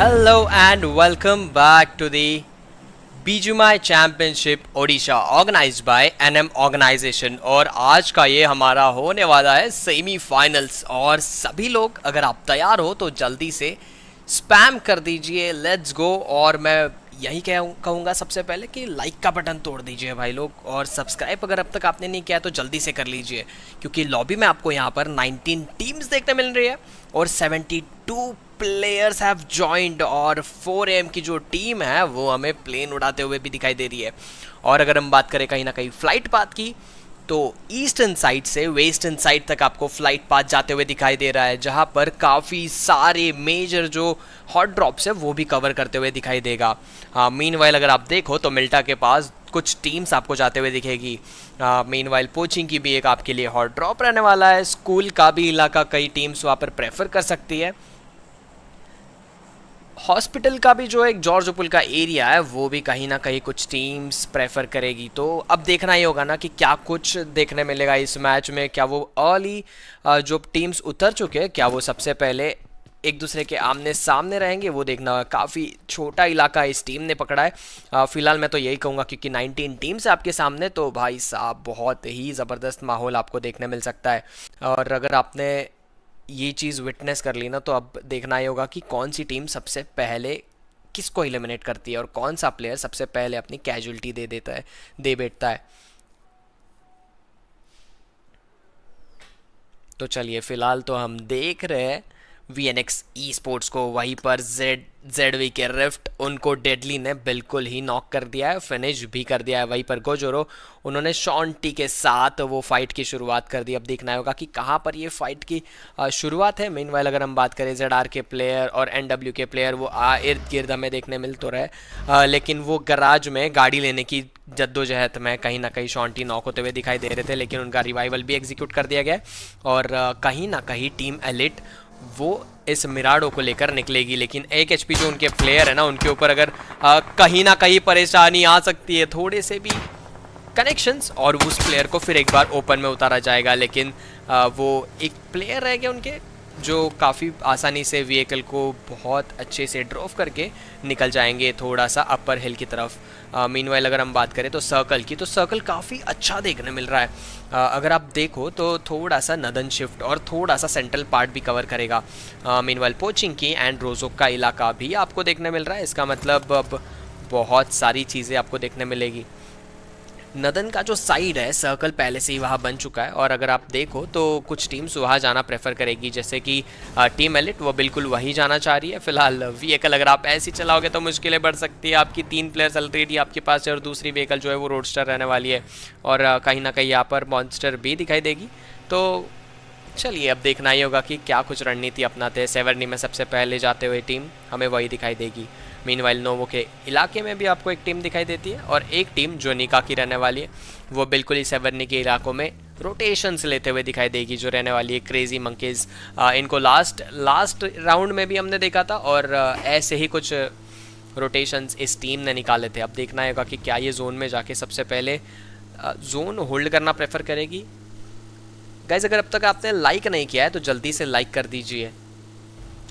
Hello and welcome back to the बीजुमाई championship Odisha organised by NM organisation. और आज का ये हमारा होने वाला है सेमीफाइनल्स। और सभी लोग अगर आप तैयार हो तो जल्दी से स्पैम कर दीजिए, लेट्स गो। और मैं यही कहूँगा सबसे पहले कि लाइक का बटन तोड़ दीजिए भाई लोग, और सब्सक्राइब अगर अब तक आपने नहीं किया तो जल्दी से कर लीजिए, क्योंकि लॉबी में आपको यहाँ पर 19 टीम्स देखने मिल रही है और 72 प्लेयर्स हैव जॉइंड। और 4 AM की जो टीम है वो हमें प्लेन उड़ाते हुए भी दिखाई दे रही है। और अगर हम बात करें कहीं ना कहीं फ्लाइट पाथ की, तो ईस्टर्न साइड से वेस्टर्न साइड तक आपको फ्लाइट पाथ जाते हुए दिखाई दे रहा है, जहां पर काफ़ी सारे मेजर जो हॉट ड्रॉप्स है वो भी कवर करते हुए दिखाई देगा। मीनवाइल अगर आप देखो तो मिल्टा के पास कुछ टीम्स आपको जाते हुए दिखेगी। मीनवाइल पोचिंग की भी एक आपके लिए हॉट ड्रॉप रहने वाला है। स्कूल का भी इलाका कई टीम्स वहाँ पर प्रेफर कर सकती है। हॉस्पिटल का भी जो एक जॉर्ज पुल का एरिया है वो भी कहीं ना कहीं कुछ टीम्स प्रेफर करेगी। तो अब देखना ही होगा ना कि क्या कुछ देखने मिलेगा इस मैच में। क्या वो अर्ली जो टीम्स उतर चुके हैं, क्या वो सबसे पहले एक दूसरे के आमने सामने रहेंगे, वो देखना। काफ़ी छोटा इलाका इस टीम ने पकड़ा है। फिलहाल मैं तो यही कहूँगा, क्योंकि 19 टीम्स है आपके सामने, तो भाई साहब बहुत ही ज़बरदस्त माहौल आपको देखने मिल सकता है। और अगर आपने ये चीज़ विटनेस कर ली ना, तो अब देखना ही होगा कि कौन सी टीम सबसे पहले किसको एलिमिनेट करती है और कौन सा प्लेयर सबसे पहले अपनी कैजुअलिटी दे बैठता है। तो चलिए फिलहाल तो हम देख रहे हैं VNX ई स्पोर्ट्स को। वहीं पर ZV के रिफ्ट, उनको डेडली ने बिल्कुल ही नॉक कर दिया है, फिनिश भी कर दिया है। वहीं पर गोजोरो, उन्होंने शॉन्टी के साथ वो फाइट की शुरुआत कर दी। अब देखना होगा कि कहाँ पर ये फाइट की शुरुआत है। मीनवाइल अगर हम बात करें ZR के प्लेयर और NW के प्लेयर, वो इर्द गिर्द हमें देखने मिल तो रहे, लेकिन वो गराज में गाड़ी लेने की जद्दोजहद में कहीं ना कहीं शॉन्टी नॉक होते हुए दिखाई दे रहे थे, लेकिन उनका रिवाइवल भी एग्जीक्यूट कर दिया गया। और कहीं ना कहीं टीम एलिट वो इस मिराडो को लेकर निकलेगी। लेकिन एक HP जो उनके प्लेयर है ना, उनके ऊपर अगर कहीं ना कहीं परेशानी आ सकती है, थोड़े से भी कनेक्शंस, और उस प्लेयर को फिर एक बार ओपन में उतारा जाएगा। लेकिन वो एक प्लेयर रह गए उनके जो काफ़ी आसानी से व्हीकल को बहुत अच्छे से ड्रॉप करके निकल जाएंगे थोड़ा सा अपर हिल की तरफ। मीनवाइल अगर हम बात करें तो सर्कल की, तो सर्कल काफ़ी अच्छा देखने मिल रहा है। अगर आप देखो तो थोड़ा सा नदन शिफ्ट और थोड़ा सा सेंट्रल पार्ट भी कवर करेगा। मीनवाइल पोचिंग की एंड रोजोक का इलाका भी आपको देखने मिल रहा है। इसका मतलब अब बहुत सारी चीज़ें आपको देखने मिलेगी। नदन का जो साइड है, सर्कल पहले से ही वहाँ बन चुका है, और अगर आप देखो तो कुछ टीम्स वहाँ जाना प्रेफर करेगी, जैसे कि टीम एलिट वो बिल्कुल वहीं जाना चाह रही है। फिलहाल व्हीकल अगर आप ऐसे ही चलाओगे तो मुश्किलें बढ़ सकती है। आपकी 3 प्लेयर्स ऑलरेडी आपके पास है और दूसरी व्हीकल जो है वो रोडस्टर रहने वाली है, और कहीं ना कहीं यहाँ पर मॉन्स्टर भी दिखाई देगी। तो चलिए अब देखना ही होगा कि क्या कुछ रणनीति अपनाते हैं। सेवर्नी में सबसे पहले जाते हुए टीम हमें वही दिखाई देगी। मीनवाइल नोवो के इलाके में भी आपको एक टीम दिखाई देती है, और एक टीम जो निका की रहने वाली है वो बिल्कुल ही सेवर्नी के इलाकों में रोटेशंस लेते हुए दिखाई देगी, जो रहने वाली है क्रेजी मंकीज। इनको लास्ट राउंड में भी हमने देखा था, और ऐसे ही कुछ रोटेशंस इस टीम ने निकाले थे। अब देखना होगा कि क्या ये जोन में जाके सबसे पहले जोन होल्ड करना प्रेफर करेगी। गाइज अगर अब तक आपने लाइक नहीं किया है तो जल्दी से लाइक कर दीजिए।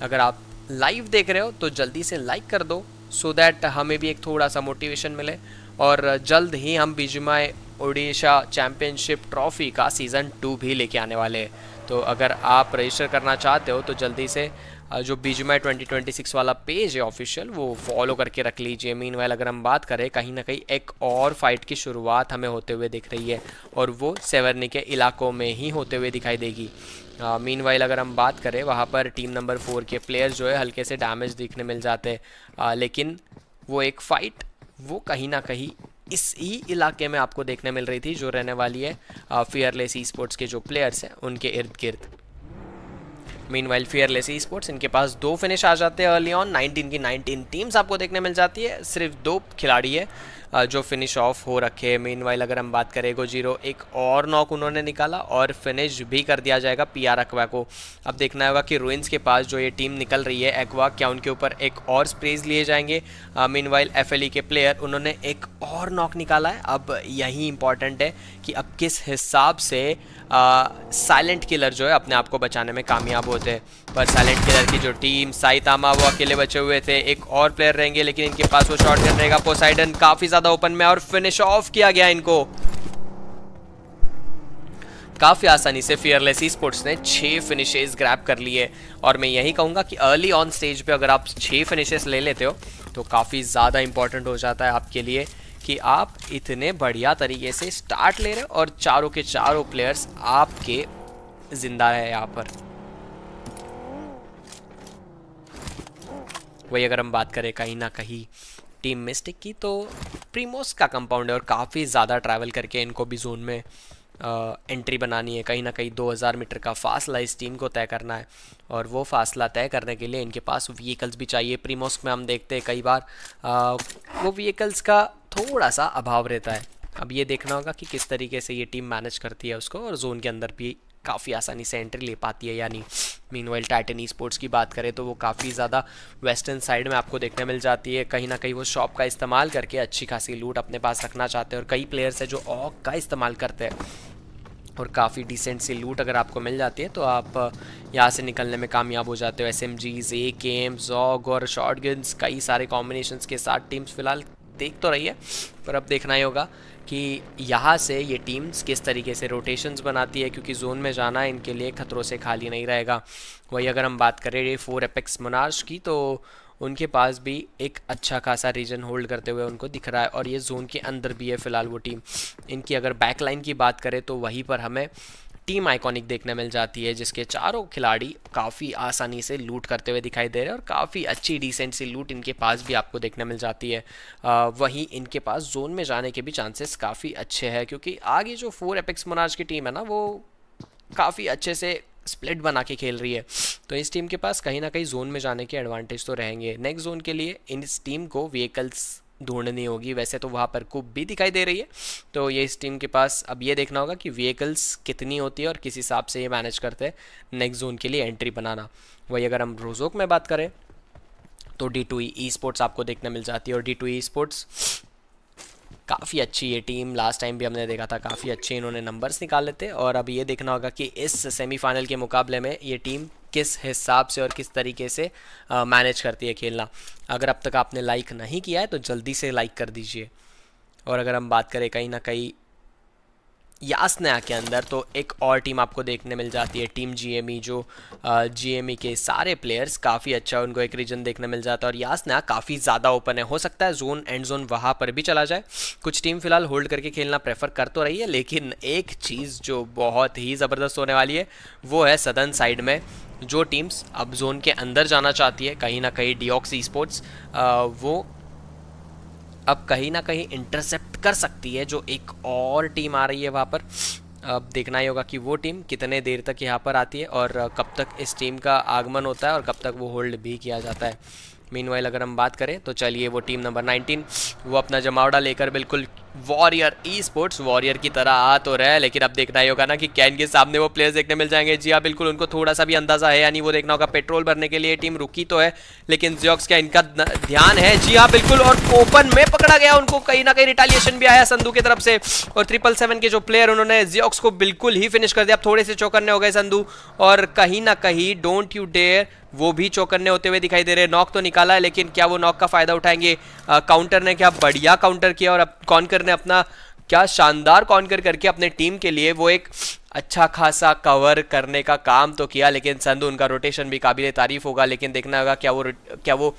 अगर आप लाइव देख रहे हो तो जल्दी से लाइक कर दो, सो दैट हमें भी एक थोड़ा सा मोटिवेशन मिले। और जल्द ही हम बीजुमाई ओडिशा चैम्पियनशिप ट्रॉफी का सीज़न 2 भी लेके आने वाले हैं। तो अगर आप रजिस्टर करना चाहते हो तो जल्दी से जो बीजुमाई 2026 वाला पेज है ऑफिशियल, वो फॉलो करके रख लीजिए। मीनवाइल अगर हम बात करें, कहीं ना कहीं एक और फाइट की शुरुआत हमें होते हुए दिख रही है, और वो सेवर्नी के इलाकों में ही होते हुए दिखाई देगी। मीनवाइल अगर हम बात करें, वहाँ पर टीम नंबर 4 के प्लेयर जो है हल्के से डैमेज दिखने मिल जाते हैं, लेकिन वो एक फ़ाइट वो कहीं ना कहीं इस ही इलाके में आपको देखने मिल रही थी, जो रहने वाली है फियरलेस ई स्पोर्ट्स के जो प्लेयर्स हैं उनके इर्द गिर्द। मीनवाइल फियरलेस ई स्पोर्ट्स, इनके पास 2 फिनिश आ जाते हैं अर्ली ऑन। 19 की 19 टीम्स आपको देखने मिल जाती है, सिर्फ 2 खिलाड़ी है जो फिनिश ऑफ हो रखे। मीनवाइल अगर हम बात करें गोजीरो, एक और नॉक उन्होंने निकाला और फिनिश भी कर दिया जाएगा पीआर एक्वा को। अब देखना होगा कि रुइंस के पास जो ये टीम निकल रही है एक्वा, क्या उनके ऊपर एक और स्प्रेज लिए जाएंगे। मीनवाइल एफएलई के प्लेयर उन्होंने एक और नॉक निकाला है। अब यही इंपॉर्टेंट है कि अब किस हिसाब से साइलेंट किलर जो है अपने आप को बचाने में कामयाब होते हैं। पर साइलेंट किलर की जो टीम, साइतामा वो अकेले बचे हुए थे, एक और प्लेयर रहेंगे लेकिन इनके पास वो शॉटगन रहेगा। पोसाइडन काफ़ी ज़्यादा ओपन में और फिनिश ऑफ किया गया इनको काफ़ी आसानी से। फियरलेस ई स्पोर्ट्स ने 6 फिनिशेस ग्रैब कर लिए और मैं यही कहूँगा कि अर्ली ऑन स्टेज पे अगर आप 6 फिनिशेस ले लेते हो तो काफ़ी ज़्यादा इंपॉर्टेंट हो जाता है आपके लिए कि आप इतने बढ़िया तरीके से स्टार्ट ले रहे हो और चारों के चारों प्लेयर्स आपके जिंदा है यहाँ पर। वही अगर हम बात करें कहीं ना कहीं टीम मिस्टिक की, तो प्रीमोस का कंपाउंड है और काफ़ी ज़्यादा ट्रैवल करके इनको भी जोन में एंट्री बनानी है। कहीं ना कहीं 2000 मीटर का फासला इस टीम को तय करना है और वो फासला तय करने के लिए इनके पास व्हीकल्स भी चाहिए। प्रीमोस में हम देखते हैं कई बार वो व्हीकल्स का थोड़ा सा अभाव रहता है। अब ये देखना होगा कि किस तरीके से ये टीम मैनेज करती है उसको और जोन के अंदर भी काफ़ी आसानी से एंट्री ले पाती है। यानी मीनवाइल टाइटन ई स्पोर्ट्स की बात करें तो वो काफ़ी ज़्यादा वेस्टर्न साइड में आपको देखने मिल जाती है। कहीं ना कहीं वो शॉप का इस्तेमाल करके अच्छी खासी लूट अपने पास रखना चाहते हैं और कई प्लेयर्स हैं जो ऑक का इस्तेमाल करते हैं और काफ़ी डिसेंट सी लूट अगर आपको मिल जाती है तो आप यहाँ से निकलने में कामयाब हो जाते हो। SMGs, AKM, जॉग और शॉटगन्स, कई सारे कॉम्बिनेशंस के साथ टीम्स फिलहाल देख तो रही है, पर अब देखना ही होगा कि यहाँ से ये टीम्स किस तरीके से रोटेशंस बनाती है, क्योंकि जोन में जाना इनके लिए खतरों से खाली नहीं रहेगा। वही अगर हम बात करें ये 4 एपेक्स मोनार्च की, तो उनके पास भी एक अच्छा खासा रीजन होल्ड करते हुए उनको दिख रहा है और ये जोन के अंदर भी है फिलहाल वो टीम। इनकी अगर बैकलाइन की बात करें तो वहीं पर हमें टीम आइकॉनिक देखने मिल जाती है, जिसके चारों खिलाड़ी काफ़ी आसानी से लूट करते हुए दिखाई दे रहे हैं और काफ़ी अच्छी डिसेंट सी लूट इनके पास भी आपको देखने मिल जाती है। वहीं इनके पास जोन में जाने के भी चांसेस काफ़ी अच्छे हैं, क्योंकि आगे जो 4 एपेक्स मोनार्च की टीम है ना, वो काफ़ी अच्छे से स्प्लिट बना के खेल रही है, तो इस टीम के पास कहीं ना कहीं जोन में जाने के एडवांटेज तो रहेंगे। नेक्स्ट जोन के लिए इस टीम को व्हीकल्स ढूंढनी होगी। वैसे तो वहाँ पर कुप भी दिखाई दे रही है, तो ये इस टीम के पास अब ये देखना होगा कि व्हीकल्स कितनी होती है और किस हिसाब से ये मैनेज करते हैं नेक्स्ट जोन के लिए एंट्री बनाना। वही अगर हम रोजोक में बात करें तो D2E ई स्पोर्ट्स आपको देखने मिल जाती है और D2E ई स्पोर्ट्स काफ़ी अच्छी ये टीम, लास्ट टाइम भी हमने देखा था काफ़ी अच्छे इन्होंने नंबर्स निकाले थे। और अब ये देखना होगा कि इस सेमीफाइनल के मुकाबले में ये टीम किस हिसाब से और किस तरीके से मैनेज करती है खेलना। अगर अब तक आपने लाइक नहीं किया है तो जल्दी से लाइक कर दीजिए। और अगर हम बात करें कहीं ना कहीं यासना के अंदर, तो एक और टीम आपको देखने मिल जाती है, टीम GME, जो GME के सारे प्लेयर्स काफ़ी अच्छा उनको एक रीजन देखने मिल जाता है और यासना काफ़ी ज़्यादा ओपन है। हो सकता है जोन एंड जोन वहाँ पर भी चला जाए। कुछ टीम फिलहाल होल्ड करके खेलना प्रेफर कर तो रही है, लेकिन एक चीज़ जो बहुत ही ज़बरदस्त होने वाली है वो है सदर्न साइड में जो टीम्स अब जोन के अंदर जाना चाहती है। कहीं ना कहीं डिऑक्स ई स्पोर्ट्स वो अब कहीं ना कहीं इंटरसेप्ट कर सकती है जो एक और टीम आ रही है वहाँ पर। अब देखना ही होगा कि वो टीम कितने देर तक यहाँ पर आती है और कब तक इस टीम का आगमन होता है और कब तक वो होल्ड भी किया जाता है। मीनवाइल अगर हम बात करें तो चलिए वो टीम नंबर 19 वो अपना जमावड़ा लेकर बिल्कुल वॉरियर ई स्पोर्ट्स वॉरियर की तरह आ तो रहा है, लेकिन अब देखना ही होगा ना कि क्या इनके सामने वो प्लेयर्स देखने मिल जाएंगे। जी हाँ बिल्कुल, उनको थोड़ा सा भी अंदाजा है, यानी वो देखना होगा पेट्रोल भरने के लिए टीम रुकी तो है, लेकिन जियोक्स क्या इनका ध्यान है। जी हाँ बिल्कुल, और ओपन में पकड़ा गया उनको, कहीं ना कहीं रिटालिएशन भी आया संधू की तरफ से और 777 के जो प्लेयर उन्होंने जियोक्स को बिल्कुल ही फिनिश कर दिया। अब थोड़े से चौकन्ने हो गए संधू और कहीं ना कहीं डोंट यू डेयर वो भी चौकन्ने होते हुए दिखाई दे रहे हैं। नॉक तो निकाला है, लेकिन क्या वो नॉक का फायदा उठाएंगे? काउंटर ने क्या बढ़िया काउंटर किया और अब कॉन्कर ने अपना क्या शानदार कॉन्कर करके अपने टीम के लिए वो एक अच्छा खासा कवर करने का काम तो किया, लेकिन संधू उनका रोटेशन भी काबिल तारीफ होगा। लेकिन देखना होगा क्या वो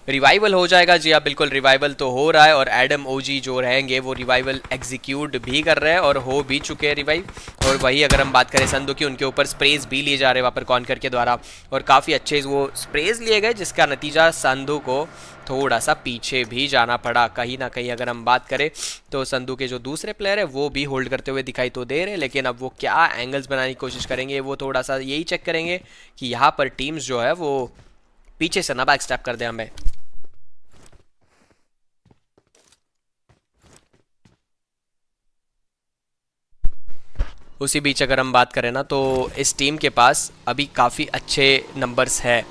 रिवाइवल हो जाएगा। जी हाँ बिल्कुल, रिवाइवल तो हो रहा है और एडम ओजी जो रहेंगे वो रिवाइवल एग्जीक्यूट भी कर रहे हैं और हो भी चुके हैं रिवाइव। और वही अगर हम बात करें संधू की, उनके ऊपर स्प्रेज भी लिए जा रहे हैं वहाँ पर कॉन्कर के द्वारा और काफ़ी अच्छे वो स्प्रेज लिए गए, जिसका नतीजा संधू को थोड़ा सा पीछे भी जाना पड़ा। कहीं ना कहीं अगर हम बात करें तो संधू के जो दूसरे प्लेयर है वो भी होल्ड करते हुए दिखाई तो दे रहे हैं, लेकिन अब वो क्या एंगल्स बनाने की कोशिश करेंगे, वो थोड़ा सा यही चेक करेंगे कि यहाँ पर टीम्स जो है वो पीछे से ना बैक स्टेप कर दे हमें। उसी बीच अगर हम बात करें ना तो इस टीम के पास अभी काफ़ी अच्छे नंबर्स है।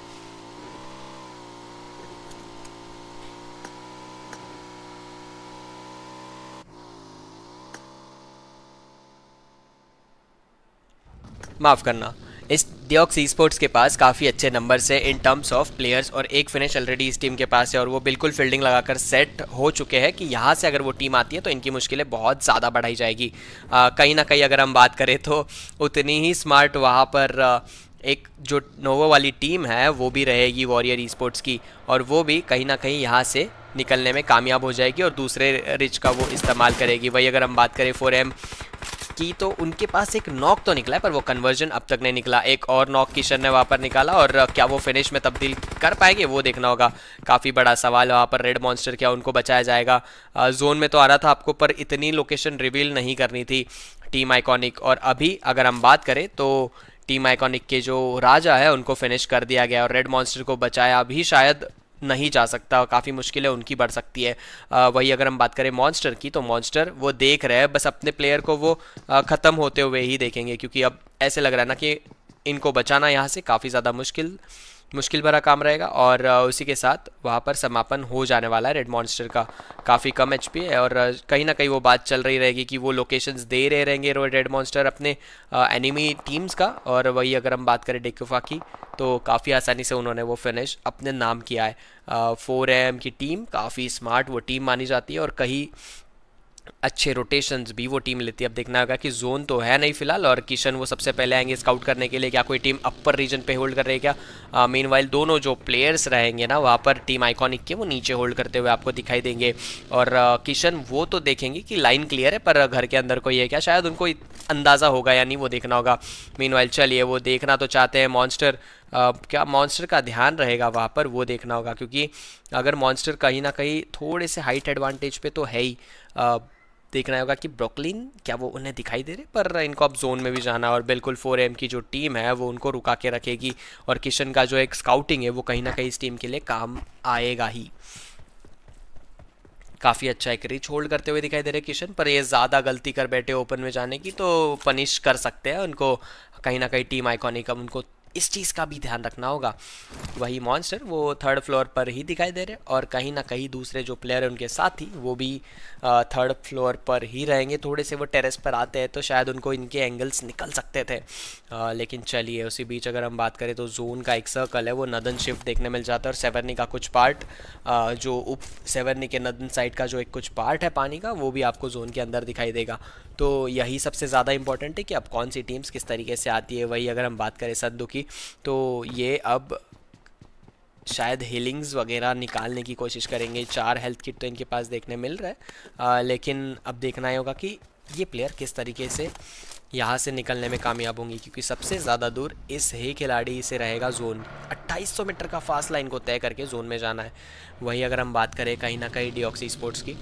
माफ़ करना, इस डिऑक्स ई स्पोर्ट्स के पास काफ़ी अच्छे नंबर्स है इन टर्म्स ऑफ प्लेयर्स, और एक फिनिश ऑलरेडी इस टीम के पास है और वो बिल्कुल फील्डिंग लगाकर सेट हो चुके हैं कि यहाँ से अगर वो टीम आती है तो इनकी मुश्किलें बहुत ज़्यादा बढ़ाई जाएगी। कहीं ना कहीं अगर हम बात करें तो उतनी ही स्मार्ट वहाँ पर एक जो नोवो वाली टीम है वो भी रहेगी वॉरियर ई स्पोर्ट्स की, और वो भी कहीं ना कहीं यहाँ से निकलने में कामयाब हो जाएगी और दूसरे रिच का वो इस्तेमाल करेगी। वही अगर हम बात करें 4M की तो उनके पास एक नॉक तो निकला है पर वो कन्वर्जन अब तक नहीं निकला। एक और नॉक किशन ने वहाँ पर निकाला और क्या वो फिनिश में तब्दील कर पाएंगे वो देखना होगा। काफ़ी बड़ा सवाल वहाँ पर। रेड मॉन्स्टर क्या उनको बचाया जाएगा? जोन में तो आ रहा था आपको पर इतनी लोकेशन रिवील नहीं करनी थी टीम आइकॉनिक। और अभी अगर हम बात करें तो टीम आइकॉनिक के जो राजा है उनको फिनिश कर दिया गया और रेड मॉन्स्टर को बचाया भी शायद नहीं जा सकता, काफ़ी मुश्किलें उनकी बढ़ सकती है। वही अगर हम बात करें मॉन्स्टर की तो मॉन्स्टर वो देख रहे हैं, बस अपने प्लेयर को वो ख़त्म होते हुए ही देखेंगे, क्योंकि अब ऐसे लग रहा है ना कि इनको बचाना यहाँ से काफ़ी ज़्यादा मुश्किल भरा काम रहेगा। और उसी के साथ वहाँ पर समापन हो जाने वाला है रेड मॉन्स्टर का। काफ़ी कम एचपी है और कहीं ना कहीं वो बात चल रही रहेगी कि वो लोकेशंस दे रहे रहेंगे रेड मॉन्स्टर अपने एनिमी टीम्स का। और वही अगर हम बात करें डेकुफा की तो काफ़ी आसानी से उन्होंने वो फिनिश अपने नाम किया है। 4AM की टीम काफ़ी स्मार्ट वो टीम मानी जाती है और कहीं अच्छे रोटेशंस भी वो टीम लेती है। अब देखना होगा कि जोन तो है नहीं फिलहाल और किशन वो सबसे पहले आएंगे स्काउट करने के लिए, क्या कोई टीम अपर रीजन पे होल्ड कर रही है क्या। मीनवाइल दोनों जो प्लेयर्स रहेंगे ना वहाँ पर टीम आइकॉनिक के वो नीचे होल्ड करते हुए आपको दिखाई देंगे। और किशन वो तो देखेंगे कि लाइन क्लियर है पर घर के अंदर कोई है क्या, शायद उनको अंदाज़ा होगा या नहीं वो देखना होगा। मीनवाइल चलिए वो देखना तो चाहते हैं मॉन्स्टर, क्या मॉन्स्टर का ध्यान रहेगा वहाँ पर वो देखना होगा, क्योंकि अगर मॉन्स्टर कहीं ना कहीं थोड़े से हाइट एडवांटेज पे तो है ही। देखना होगा कि ब्रुकलिन क्या वो उन्हें दिखाई दे रहे, पर इनको अब जोन में भी जाना और बिल्कुल 4M की जो टीम है वो उनको रुका के रखेगी और किशन का जो एक स्काउटिंग है वो कहीं ना कहीं इस टीम के लिए काम आएगा ही। काफ़ी अच्छा एक रिच होल्ड करते हुए दिखाई दे रहे किशन, पर ये ज़्यादा गलती कर बैठे ओपन में जाने की तो पनिश कर सकते हैं उनको। कहीं ना कहीं टीम आइकॉनिक अब उनको इस चीज़ का भी ध्यान रखना होगा। वही मॉन्स्टर वो 3rd फ्लोर पर ही दिखाई दे रहे और कहीं ना कहीं दूसरे जो प्लेयर हैं उनके साथ ही वो भी 3rd फ्लोर पर ही रहेंगे। थोड़े से वो टेरेस पर आते हैं तो शायद उनको इनके एंगल्स निकल सकते थे, लेकिन चलिए। उसी बीच अगर हम बात करें तो जोन का एक सर्कल है वो नदन शिफ्ट देखने मिल जाता है और सेवर्नी का कुछ पार्ट जो उप सेवर्नी के नदन साइड का जो एक कुछ पार्ट है पानी का वो भी आपको जोन के अंदर दिखाई देगा। तो यही सबसे ज़्यादा इंपॉर्टेंट है कि अब कौन सी टीम्स किस तरीके से आती है। वही अगर हम बात करें सद्दू की तो ये अब शायद हीलिंग्स वगैरह निकालने की कोशिश करेंगे। 4 हेल्थ किट तो इनके पास देखने मिल रहा है, लेकिन अब देखना ही होगा कि ये प्लेयर किस तरीके से यहाँ से निकलने में कामयाब होंगी, क्योंकि सबसे ज़्यादा दूर इस ही खिलाड़ी से रहेगा जोन। 2800 मीटर का फासला इनको तय करके जोन में जाना है। वही अगर हम बात करें कहीं ना कहीं डिऑक्स ई स्पोर्ट्स की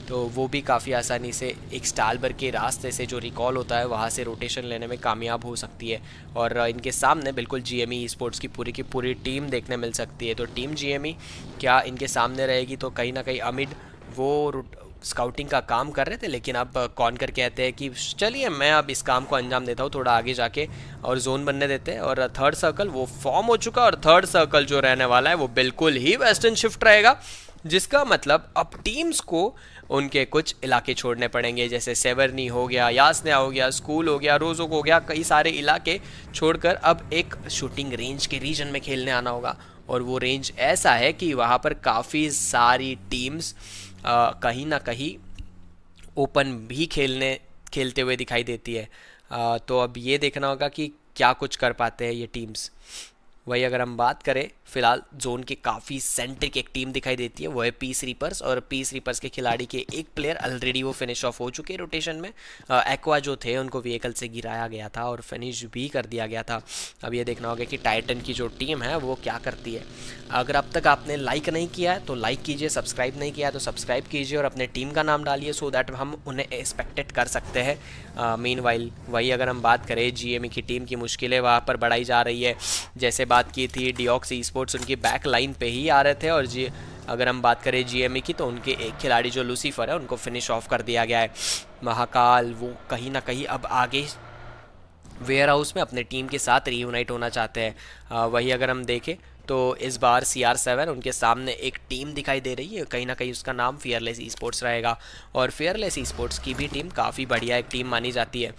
तो वो भी काफ़ी आसानी से एक स्टालबर के रास्ते से जो रिकॉल होता है वहाँ से रोटेशन लेने में कामयाब हो सकती है। और इनके सामने बिल्कुल GME स्पोर्ट्स की पूरी टीम देखने मिल सकती है। तो टीम GME क्या इनके सामने रहेगी तो कहीं ना कहीं अमिड वो स्काउटिंग का काम कर रहे थे, लेकिन अब कॉनकर कहते हैं कि चलिए मैं अब इस काम को अंजाम देता हूँ थोड़ा आगे जाके और जोन बनने देते हैं। और 3rd सर्कल वो फॉर्म हो चुका और 3rd सर्कल जो रहने वाला है वो बिल्कुल ही वेस्टर्न शिफ्ट रहेगा, जिसका मतलब अब टीम्स को उनके कुछ इलाके छोड़ने पड़ेंगे, जैसे सेवर्नी हो गया, यासना हो गया, स्कूल हो गया, रोजो हो गया, कई सारे इलाके छोड़कर अब एक शूटिंग रेंज के रीजन में खेलने आना होगा। और वो रेंज ऐसा है कि वहाँ पर काफ़ी सारी टीम्स कहीं ना कहीं ओपन भी खेलते हुए दिखाई देती है। तो अब ये देखना होगा कि क्या कुछ कर पाते हैं ये टीम्स। वही अगर हम बात करें फिलहाल जोन के काफ़ी सेंट्रिक एक टीम दिखाई देती है वो है पीस रीपर्स, और पीस रीपर्स के खिलाड़ी के एक प्लेयर ऑलरेडी वो फिनिश ऑफ हो चुके रोटेशन में। एक्वा जो थे उनको व्हीकल से गिराया गया था और फिनिश भी कर दिया गया था। अब ये देखना होगा कि टाइटन की जो टीम है वो क्या करती है। अगर अब तक आपने लाइक नहीं किया है तो लाइक कीजिए, सब्सक्राइब नहीं किया है तो सब्सक्राइब कीजिए और अपने टीम का नाम डालिए सो दैट हम उन्हें एक्सपेक्टेड कर सकते हैं। मीनवाइल वही अगर हम बात करें GME की टीम की मुश्किलें वहाँ पर बढ़ाई जा रही है। जैसे बात की थी डिऑक्स ई स्पोर्ट्स उनकी बैक लाइन पे ही आ रहे थे, और अगर हम बात करें GME की तो उनके एक खिलाड़ी जो लूसीफर है उनको फिनिश ऑफ कर दिया गया है। महाकाल वो कहीं ना कहीं अब आगे वेयर हाउस में अपने टीम के साथ रीयूनाइट होना चाहते हैं। वही अगर हम देखें तो इस बार CR7 उनके सामने एक टीम दिखाई दे रही है, कहीं ना कहीं उसका नाम फियरलेस ई स्पोर्ट्स रहेगा। और फियरलेस ई स्पोर्ट्स की भी टीम काफ़ी बढ़िया एक टीम मानी जाती है।